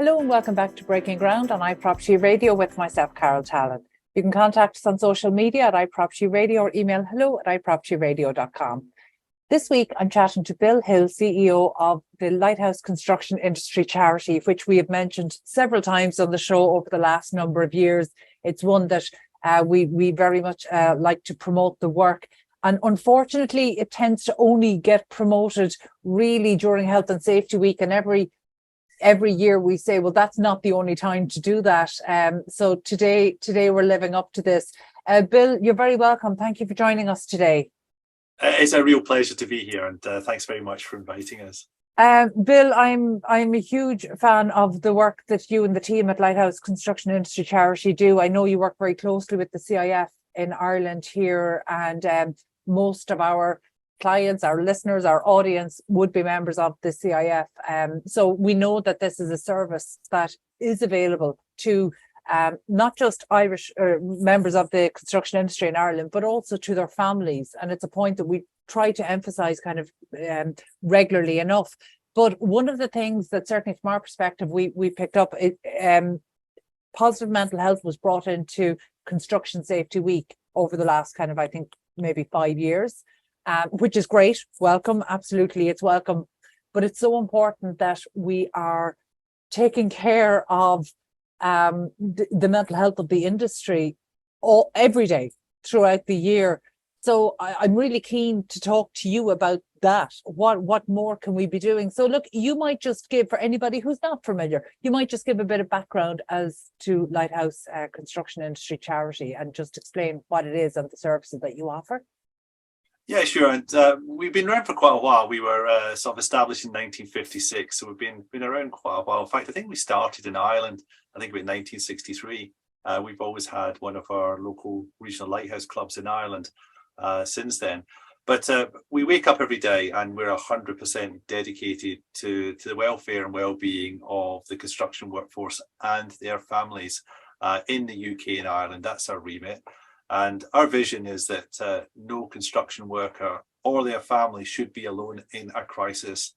Hello and welcome back to Breaking Ground on iPropertyRadio with myself, Carol Talon. You can contact us on social media at iPropertyRadio or email hello@iPropertyRadio.com. This week, I'm chatting to Bill Hill, CEO of the Lighthouse construction industry charity, which we have mentioned several times on the show over the last number of years. It's one that we very much like to promote the work. And unfortunately, it tends to only get promoted really during Health and Safety Week. And every year we say, well, that's not the only time to do that. So today we're living up to this. Bill, you're very welcome. Thank you for joining us today. It's a real pleasure to be here, and thanks very much for inviting us. Bill, I'm a huge fan of the work that you and the team at Lighthouse Construction Industry Charity do. I know you work very closely with the CIF in Ireland here, and most of our clients, our listeners, our audience would be members of the CIF. So we know that this is a service that is available to not just Irish members of the construction industry in Ireland, but also to their families. And it's a point that we try to emphasize kind of regularly enough. But one of the things that certainly from our perspective, we picked up, positive mental health was brought into Construction Safety Week over the last kind of, I think, maybe 5 years, which is great. Welcome. Absolutely. It's welcome. But it's so important that we are taking care of the mental health of the industry every day throughout the year. So I'm really keen to talk to you about that. What more can we be doing? So look, you might just give, for anybody who's not familiar, you might just give a bit of background as to Lighthouse Construction Industry Charity and just explain what it is and the services that you offer. Yeah, sure. And we've been around for quite a while. We were sort of established in 1956, so we've been around quite a while. In fact, I think we started in Ireland, I think about 1963. We've always had one of our local regional lighthouse clubs in Ireland since then. But we wake up every day and we're 100% dedicated to the welfare and well-being of the construction workforce and their families in the UK and Ireland. That's our remit. And our vision is that no construction worker or their family should be alone in a crisis.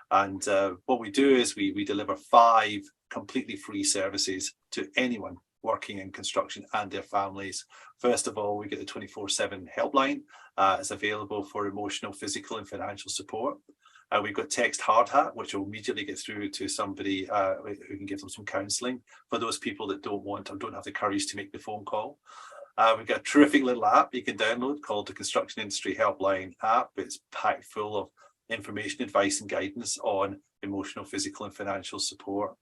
And what we do is we deliver 5 completely free services to anyone working in construction and their families. First of all, we get the 24/7 helpline. It's available for emotional, physical and financial support. We've got Text Hard Hat, which will immediately get through to somebody who can give them some counselling for those people that don't want or don't have the courage to make the phone call. We've got a terrific little app you can download called the Construction Industry Helpline app. It's packed full of information, advice and guidance on emotional, physical and financial support.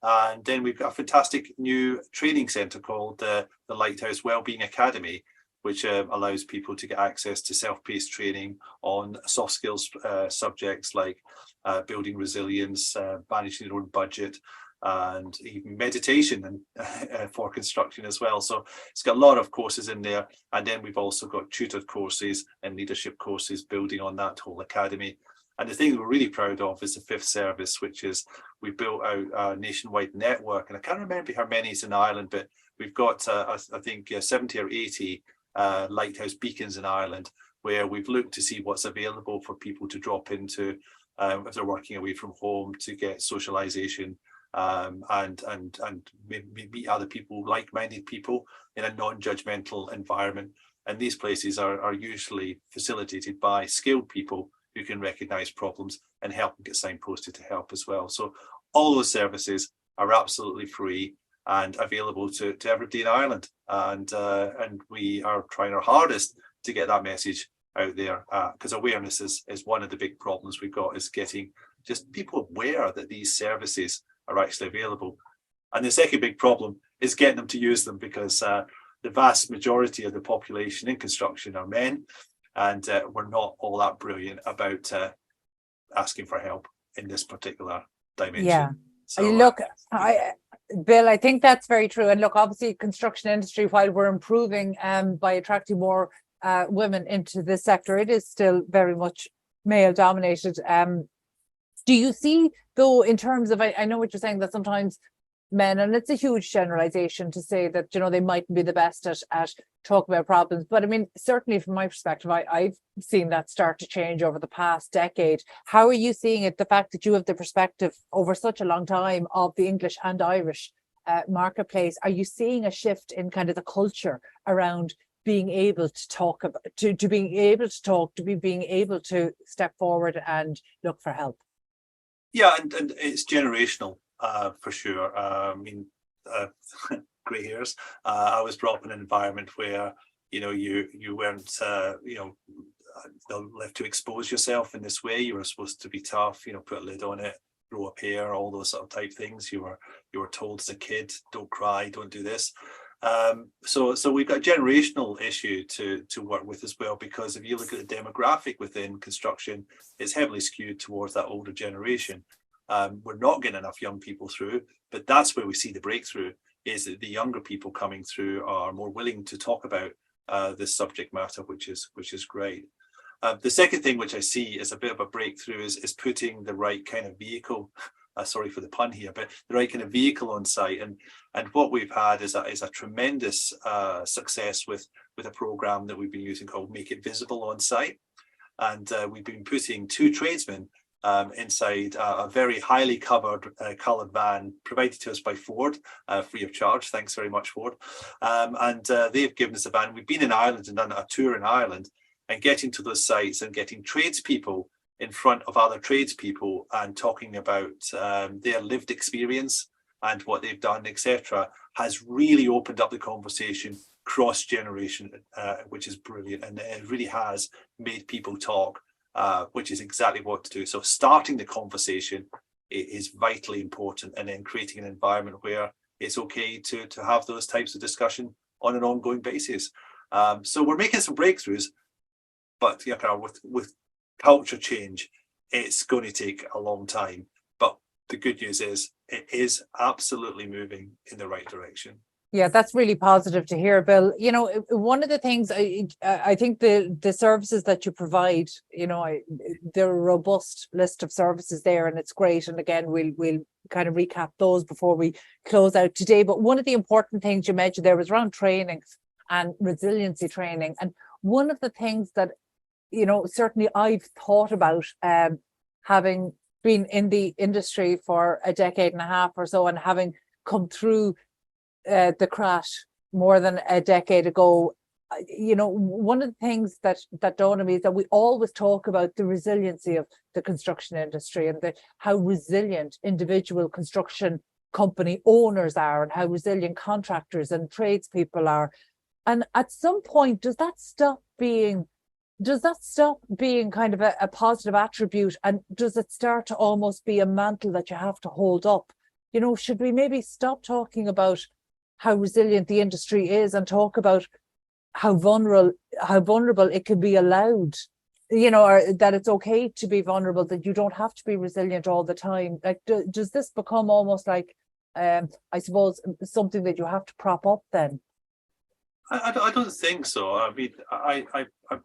And then we've got a fantastic new training centre called the Lighthouse Wellbeing Academy, which allows people to get access to self-paced training on soft skills subjects like building resilience, managing their own budget, and even meditation and for construction as well. So it's got a lot of courses in there. And then we've also got tutored courses and leadership courses building on that whole academy. And the thing that we're really proud of is the 5th service, which is we built out a nationwide network. And I can't remember how many is in Ireland, but we've got, I think, 70 or 80 lighthouse beacons in Ireland, where we've looked to see what's available for people to drop into if they're working away from home, to get socialization and meet other people, like-minded people in a non-judgmental environment. And these places are usually facilitated by skilled people who can recognize problems and help and get signposted to help as well. So all those services are absolutely free and available to everybody in Ireland. And we are trying our hardest to get that message out there, because awareness is one of the big problems we've got, is getting just people aware that these services are actually available. And the second big problem is getting them to use them, because the vast majority of the population in construction are men, and we're not all that brilliant about asking for help in this particular dimension. Yeah. So, look, Bill, I think that's very true. And look, obviously, construction industry, while we're improving by attracting more women into this sector, it is still very much male dominated. Do you see, though, in terms of, I know what you're saying, that sometimes men, and it's a huge generalization to say that, you know, they mightn't be the best at talking about problems. But I mean, certainly from my perspective, I've seen that start to change over the past decade. How are you seeing it? The fact that you have the perspective over such a long time of the English and Irish marketplace, are you seeing a shift in kind of the culture around being able to talk about, to being able to talk, to being able to step forward and look for help? Yeah, and it's generational. For sure. I mean, grey hairs. I was brought up in an environment where, you know, you weren't, left to expose yourself in this way. You were supposed to be tough, you know, put a lid on it, grow up hair, all those sort of type things. You were told as a kid, don't cry, don't do this. So we've got a generational issue to work with as well, because if you look at the demographic within construction, it's heavily skewed towards that older generation. We're not getting enough young people through, but that's where we see the breakthrough, is that the younger people coming through are more willing to talk about this subject matter, which is great. The second thing which I see as a bit of a breakthrough is putting the right kind of vehicle, sorry for the pun here, but the right kind of vehicle on site. And what we've had is a tremendous success with a program that we've been using called Make It Visible on Site. And we've been putting 2 tradesmen inside a very highly covered coloured van provided to us by Ford, free of charge. Thanks very much, Ford. And they've given us a van. We've been in Ireland and done a tour in Ireland, and getting to those sites and getting tradespeople in front of other tradespeople and talking about their lived experience and what they've done, etc., has really opened up the conversation cross-generation, which is brilliant. And it really has made people talk. Which is exactly what to do. So starting the conversation is vitally important, and then creating an environment where it's okay to have those types of discussion on an ongoing basis. So we're making some breakthroughs, but with culture change, it's going to take a long time. But the good news is it is absolutely moving in the right direction. Yeah, that's really positive to hear, Bill. You know, one of the things I think the services that you provide, you know, there are a robust list of services there, and it's great. And again, we'll kind of recap those before we close out today. But one of the important things you mentioned there was around training and resiliency training. And one of the things that, you know, certainly I've thought about, having been in the industry for a decade and a half or so, and having come through the crash more than a decade ago, you know, one of the things that dawned on me is that we always talk about the resiliency of the construction industry, and how resilient individual construction company owners are, and how resilient contractors and tradespeople are. And at some point, does that stop being kind of a positive attribute, and does it start to almost be a mantle that you have to hold up? You know, should we maybe stop talking about how resilient the industry is and talk about how vulnerable it can be allowed, you know, or that it's okay to be vulnerable, that you don't have to be resilient all the time? Like, does this become almost like, I suppose, something that you have to prop up then? I don't think so. I mean,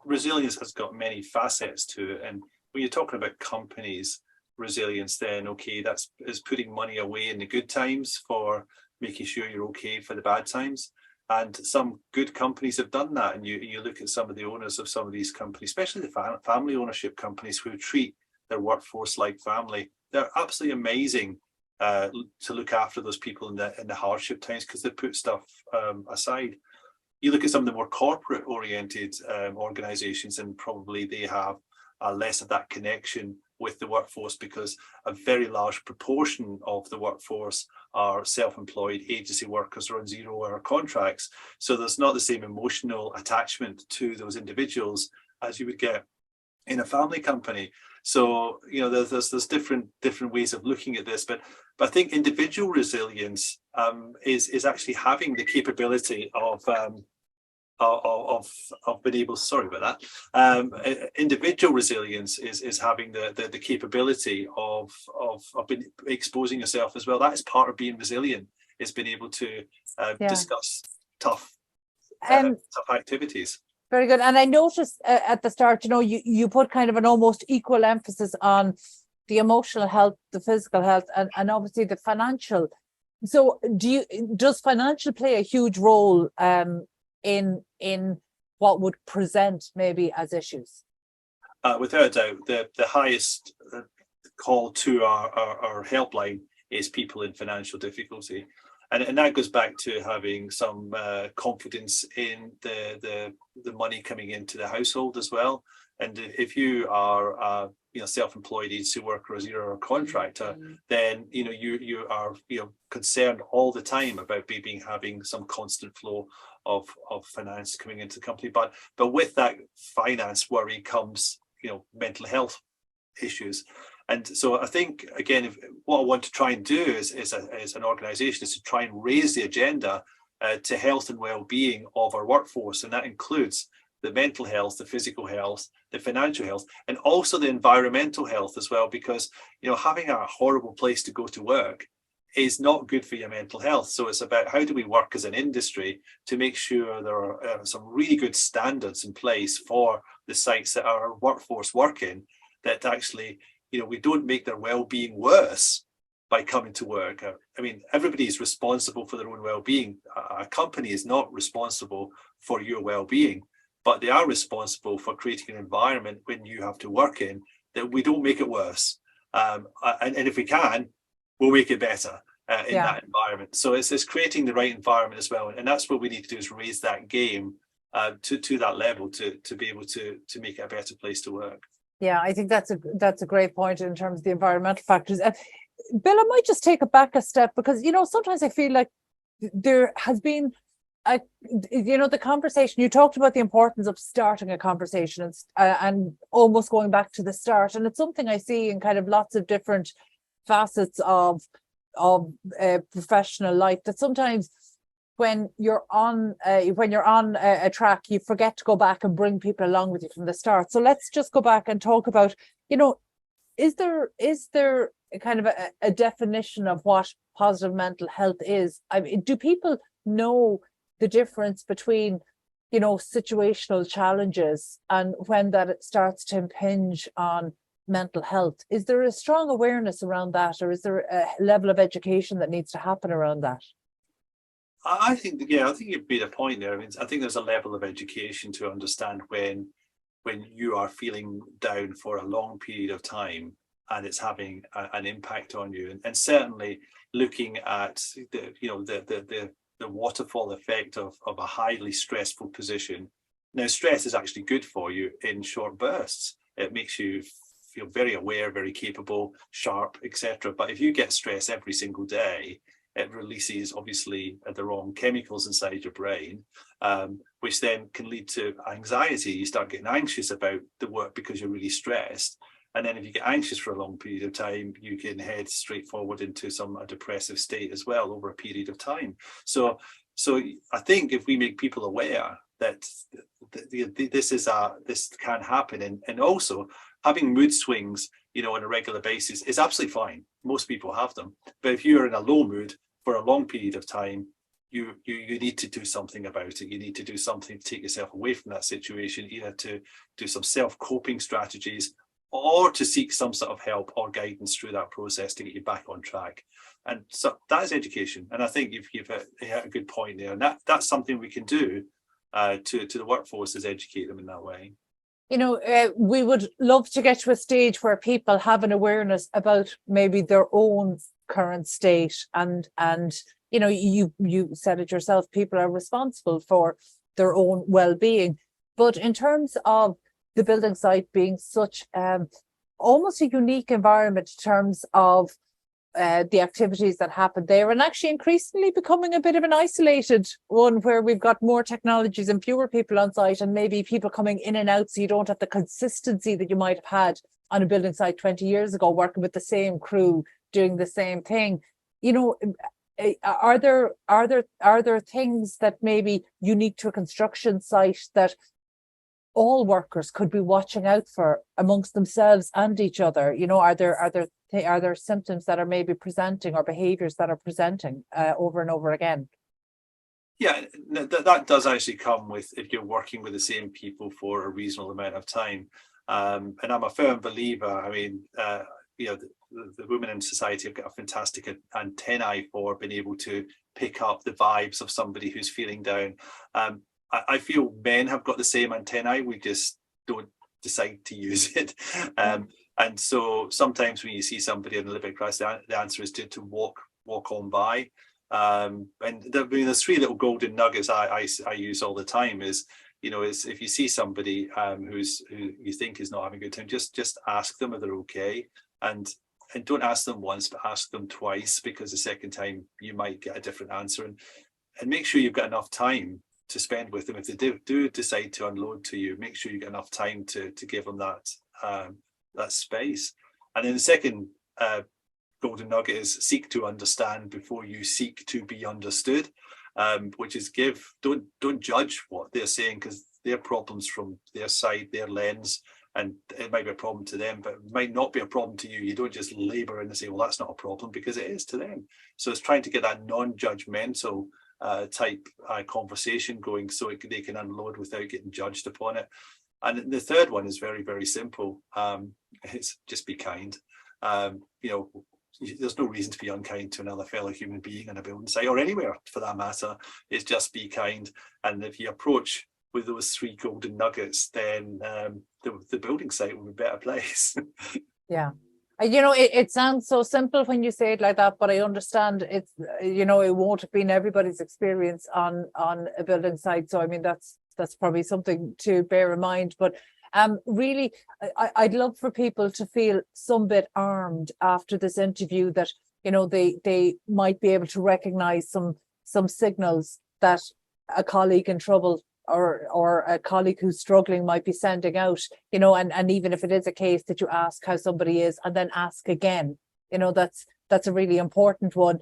resilience has got many facets to it. And when you're talking about companies' resilience, then, okay, is putting money away in the good times for making sure you're okay for the bad times. And some good companies have done that. And you look at some of the owners of some of these companies, especially the family ownership companies, who treat their workforce like family. They're absolutely amazing to look after those people in the hardship times, because they put stuff aside. You look at some of the more corporate oriented organizations, and probably they have less of that connection with the workforce, because a very large proportion of the workforce are self-employed agency workers or on 0-hour contracts. So there's not the same emotional attachment to those individuals as you would get in a family company. So, you know, there's different ways of looking at this, but I think individual resilience is actually having the capability of being able, sorry about that. Individual resilience is having the capability of exposing yourself as well. That is part of being resilient, is being able to discuss tough activities. Very good. And I noticed at the start, you know, you put kind of an almost equal emphasis on the emotional health, the physical health, and obviously the financial So does financial play a huge role in what would present maybe as issues? Without a doubt, the highest call to our helpline is people in financial difficulty. And that goes back to having some confidence in the money coming into the household as well. And if you are self-employed agency worker, or you're a contractor, then you are concerned all the time about having some constant flow of finance coming into the company. But with that finance worry comes mental health issues. And so I think, again, what I want to try and do as an organisation is to try and raise the agenda to health and well-being of our workforce. And that includes the mental health, the physical health, the financial health, and also the environmental health as well, because having a horrible place to go to work is not good for your mental health. So it's about how do we work as an industry to make sure there are some really good standards in place for the sites that our workforce work in, that actually we don't make their well-being worse by coming to work. I mean, everybody is responsible for their own well-being. A company is not responsible for your well-being, but they are responsible for creating an environment when you have to work in that we don't make it worse. And if we can, we'll make it better in that environment. So it's creating the right environment as well. And that's what we need to do, is raise that game to that level to be able to make it a better place to work. Yeah, I think that's a great point in terms of the environmental factors. Bill, I might just take it back a step, because sometimes I feel like there has been the conversation. You talked about the importance of starting a conversation and almost going back to the start, and it's something I see in kind of lots of different facets of professional life, that sometimes when you're on a track, you forget to go back and bring people along with you from the start. So let's just go back and talk about, is there kind of a definition of what positive mental health is? I mean, do people know the difference between, situational challenges and when that starts to impinge on mental health? Is there a strong awareness around that, or is there a level of education that needs to happen around that? I think you've made a point there. I mean, I think there's a level of education to understand when you are feeling down for a long period of time and it's having an impact on you, and certainly looking at the waterfall effect of a highly stressful position. Now, stress is actually good for you in short bursts. It makes you feel very aware, very capable, sharp, etc. But if you get stress every single day, it releases obviously the wrong chemicals inside your brain, which then can lead to anxiety. You start getting anxious about the work because you're really stressed. And then if you get anxious for a long period of time, you can head straight forward into a depressive state as well over a period of time. So I think if we make people aware that this can happen, and also having mood swings, on a regular basis is absolutely fine. Most people have them. But if you're in a low mood for a long period of time, you need to do something about it. You need to do something to take yourself away from that situation, either to do some self-coping strategies or to seek some sort of help or guidance through that process to get you back on track. And so that is education. And I think you've hit a good point there. And that's something we can do to the workforce, is educate them in that way. We would love to get to a stage where people have an awareness about maybe their own current state, and you said it yourself, people are responsible for their own well-being. But in terms of the building site being such almost a unique environment in terms of the activities that happen there, and actually increasingly becoming a bit of an isolated one, where we've got more technologies and fewer people on site, and maybe people coming in and out, so you don't have the consistency that you might have had on a building site 20 years ago, working with the same crew, doing the same thing. Are there things that may be unique to a construction site that all workers could be watching out for amongst themselves and each other? Are there symptoms that are maybe presenting, or behaviors that are presenting over and over again? Yeah, that does actually come with, if you're working with the same people for a reasonable amount of time. And I'm a firm believer. I mean, the women in society have got a fantastic antennae for being able to pick up the vibes of somebody who's feeling down. I feel men have got the same antennae, we just don't decide to use it. And so sometimes when you see somebody in a little bit crisis, the answer is to walk on by. And there's three little golden nuggets I use all the time is, is if you see somebody who you think is not having a good time, just ask them if they're okay, and don't ask them once, but ask them twice, because the second time you might get a different answer, and make sure you've got enough time to spend with them. If they do decide to unload to you, make sure you get enough time to give them that space. And then the second golden nugget is seek to understand before you seek to be understood, which is don't judge what they're saying, because their problems from their side, their lens, and it might be a problem to them, but it might not be a problem to you. You don't just labor in and say, well, that's not a problem, because it is to them. So it's trying to get that non-judgmental type conversation going, so they can unload without getting judged upon it. And the third one is very, very simple. It's just be kind. There's no reason to be unkind to another fellow human being on a building site, or anywhere for that matter. It's just be kind. And if you approach with those three golden nuggets, then the building site will be a better place. Yeah. It sounds so simple when you say it like that, but I understand it's, it won't have been everybody's experience on a building site. So, I mean, that's probably something to bear in mind. But really, I'd love for people to feel some bit armed after this interview, that, they might be able to recognize some signals that a colleague in trouble or a colleague who's struggling might be sending out, and even if it is a case that you ask how somebody is and then ask again, that's a really important one.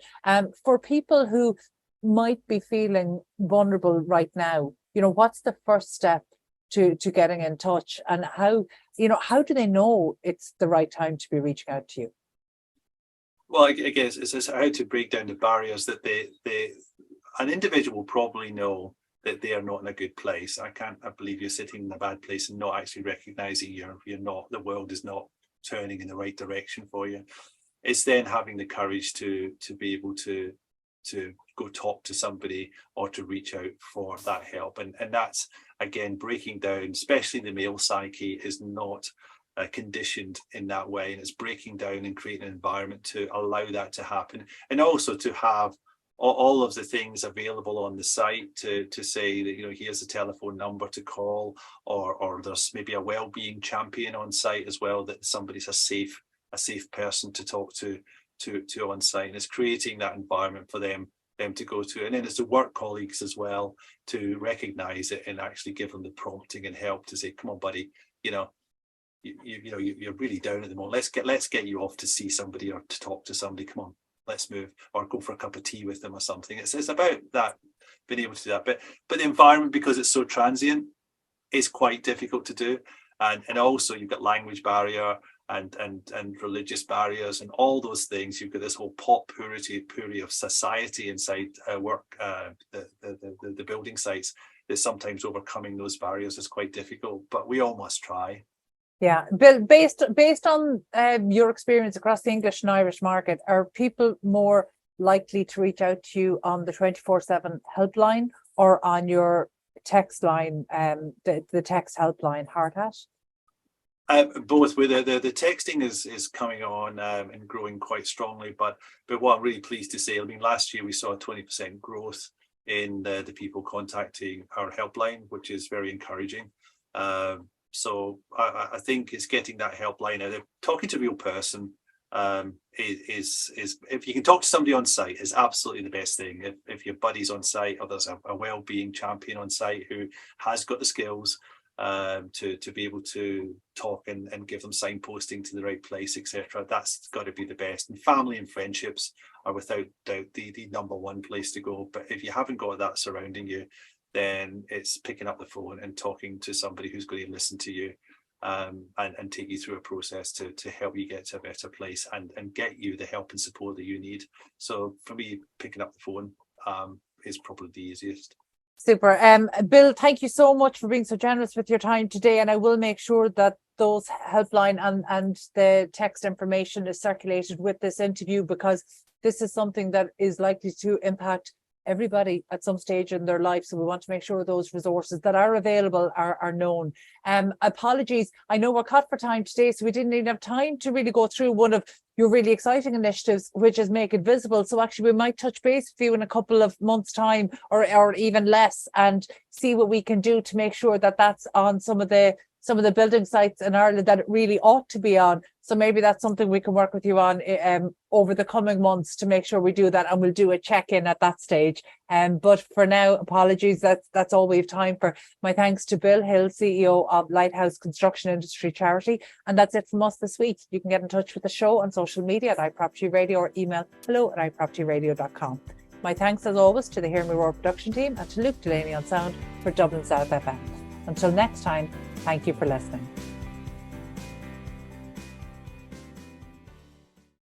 For people who might be feeling vulnerable right now, what's the first step to getting in touch, and how do they know it's the right time to be reaching out to you? Well, I guess it's how to break down the barriers that an individual will probably know that they are not in a good place. I believe you're sitting in a bad place and not actually recognizing you're not, the world is not turning in the right direction for you. It's then having the courage to be able to go talk to somebody or to reach out for that help. And that's, again, breaking down, especially the male psyche is not conditioned in that way. And it's breaking down and creating an environment to allow that to happen. And also to have all of the things available on the site to say that, here's a telephone number to call, or there's maybe a well-being champion on site as well, that somebody's a safe person to talk to on site. And it's creating that environment for them to go to. And then it's the work colleagues as well to recognize it and actually give them the prompting and help to say, come on, buddy, you're really down at the moment. Let's get you off to see somebody or to talk to somebody. Come on, let's move, or go for a cup of tea with them or something. It's about that, being able to do that. But the environment, because it's so transient, is quite difficult to do. And also you've got language barrier and religious barriers and all those things. You've got this whole potpourri of society inside work, the building sites, that sometimes overcoming those barriers is quite difficult, but we all must try. Yeah, Bill, based on your experience across the English and Irish market, are people more likely to reach out to you on the 24/7 helpline or on your text line, the text helpline, Hard Hat? Both. With the texting is coming on and growing quite strongly, but what I'm really pleased to say, I mean, last year we saw a 20% growth in the people contacting our helpline, which is very encouraging. So I think it's getting that helpline out there. Talking to a real person is if you can talk to somebody on site, is absolutely the best thing. If your buddy's on site, or there's a well-being champion on site who has got the skills to be able to talk and give them signposting to the right place, etc. That's got to be the best. And family and friendships are without doubt the number one place to go. But if you haven't got that surrounding you, then it's picking up the phone and talking to somebody who's going to listen to you and take you through a process to help you get to a better place and get you the help and support that you need. So for me, picking up the phone is probably the easiest. Super. Bill, thank you so much for being so generous with your time today. And I will make sure that those helpline and the text information is circulated with this interview, because this is something that is likely to impact everybody at some stage in their life. So we want to make sure those resources that are available are known. Apologies, I know we're cut for time today, so we didn't even have time to really go through one of your really exciting initiatives, which is Make It Visible. So actually we might touch base with you in a couple of months' time, or even less, and see what we can do to make sure that that's on some of the building sites in Ireland that it really ought to be on. So maybe that's something we can work with you on over the coming months to make sure we do that, and we'll do a check-in at that stage. But for now, apologies, that's all we have time for. My thanks to Bill Hill, CEO of Lighthouse Construction Industry Charity. And that's it from us this week. You can get in touch with the show on social media at iPropertyRadio, or email hello@iPropertyRadio.com. My thanks as always to the Hear Me Roar production team, and to Luke Delaney on sound for Dublin South FM. Until next time, thank you for listening.